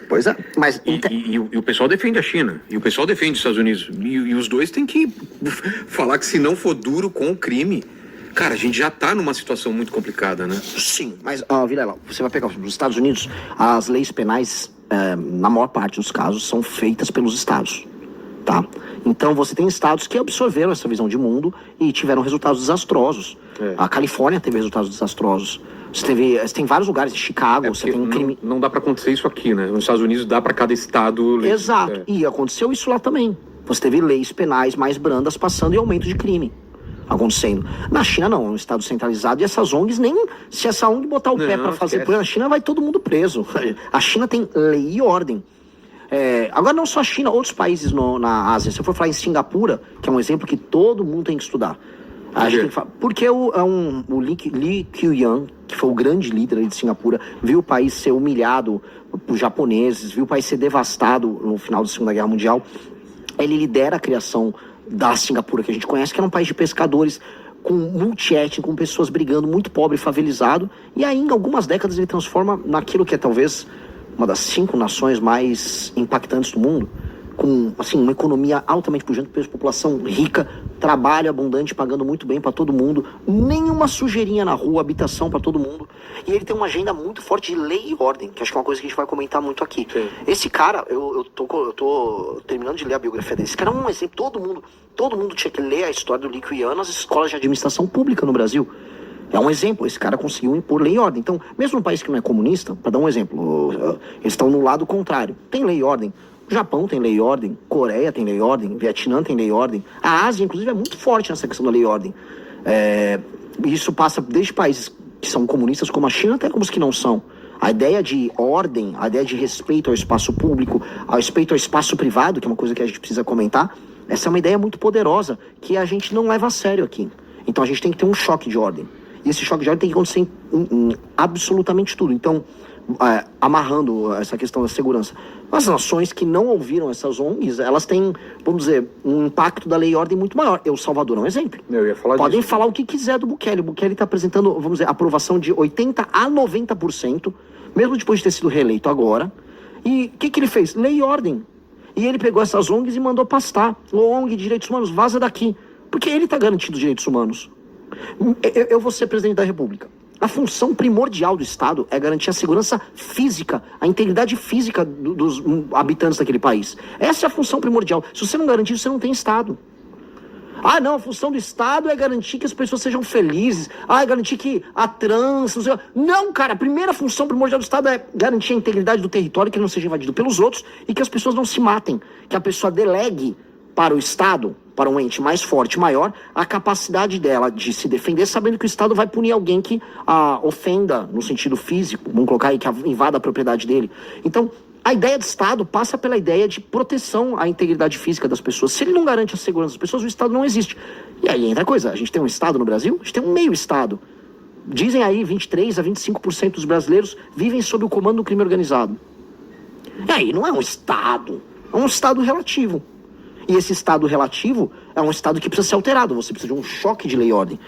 Pois é, mas... E o pessoal defende a China, e o pessoal defende os Estados Unidos, e os dois têm que falar que se não for duro com o crime, cara, a gente já tá numa situação muito complicada, né? Sim, mas, Vilela, você vai pegar os Estados Unidos, as leis penais, na maior parte dos casos, são feitas pelos estados, tá? Então você tem estados que absorveram essa visão de mundo e tiveram resultados desastrosos. A Califórnia teve resultados desastrosos. Você tem vários lugares, em Chicago, você tem um crime... Não dá pra acontecer isso aqui, né? Nos Estados Unidos dá pra cada estado... Exato, e aconteceu isso lá também. Você teve leis penais mais brandas passando e aumento de crime acontecendo. Na China não, é um estado centralizado e essas ONGs nem... Se essa ONG botar o pé pra fazer coisa na China, vai todo mundo preso. A China tem lei e ordem. Agora não só a China, outros países na Ásia. Se eu for falar em Singapura, que é um exemplo que todo mundo tem que estudar. Porque o Lee Kuan, que foi o grande líder de Singapura, viu o país ser humilhado por japoneses, viu o país ser devastado no final da Segunda Guerra Mundial. Ele lidera a criação da Singapura, que a gente conhece, que era um país de pescadores, com multiétnico, com pessoas brigando, muito pobre, favelizado. E aí, em algumas décadas, ele transforma naquilo que é talvez uma das 5 nações mais impactantes do mundo, com assim, uma economia altamente pujante, população rica, trabalho abundante, pagando muito bem para todo mundo, nenhuma sujeirinha na rua, habitação para todo mundo. E ele tem uma agenda muito forte de lei e ordem, que acho que é uma coisa que a gente vai comentar muito aqui. Sim. Esse cara, eu tô terminando de ler a biografia dele. Esse cara é um exemplo, todo mundo tinha que ler a história do Lee Kuan nas escolas de administração pública no Brasil. É um exemplo, esse cara conseguiu impor lei e ordem. Então, mesmo num país que não é comunista, para dar um exemplo, eles estão no lado contrário. Tem lei e ordem. O Japão tem lei e ordem, Coreia tem lei e ordem, Vietnã tem lei e ordem. A Ásia, inclusive, é muito forte nessa questão da lei e ordem. Isso passa desde países que são comunistas, como a China, até como os que não são. A ideia de ordem, a ideia de respeito ao espaço público, ao respeito ao espaço privado, que é uma coisa que a gente precisa comentar, essa é uma ideia muito poderosa, que a gente não leva a sério aqui. Então a gente tem que ter um choque de ordem. E esse choque de ordem tem que acontecer em absolutamente tudo. Então, amarrando essa questão da segurança, as nações que não ouviram essas ONGs, elas têm, vamos dizer, um impacto da lei e ordem muito maior. El Salvador é um exemplo. Eu ia falar Podem disso. falar o que quiser do Bukele. O Bukele está apresentando, vamos dizer, aprovação de 80% a 90%, mesmo depois de ter sido reeleito agora. E o que ele fez? Lei e ordem. E ele pegou essas ONGs e mandou pastar. ONG de direitos humanos, vaza daqui. Porque ele está garantindo direitos humanos. Eu vou ser presidente da República. A função primordial do Estado é garantir a segurança física, a integridade física dos habitantes daquele país. Essa é a função primordial. Se você não garantir isso, você não tem Estado. Ah, não, a função do Estado é garantir que as pessoas sejam felizes. Ah, é garantir que a trans... Não, cara, a primeira função primordial do Estado é garantir a integridade do território, que ele não seja invadido pelos outros e que as pessoas não se matem. Que a pessoa delegue para o Estado, para um ente mais forte, maior, a capacidade dela de se defender, sabendo que o Estado vai punir alguém que a ofenda no sentido físico, vamos colocar aí, que invada a propriedade dele. Então, a ideia de Estado passa pela ideia de proteção à integridade física das pessoas. Se ele não garante a segurança das pessoas, o Estado não existe. E aí entra a coisa, a gente tem um Estado no Brasil, a gente tem um meio Estado. Dizem aí 23% a 25% dos brasileiros vivem sob o comando do crime organizado. E aí não é um Estado, é um Estado relativo. E esse Estado relativo é um Estado que precisa ser alterado, você precisa de um choque de lei e ordem.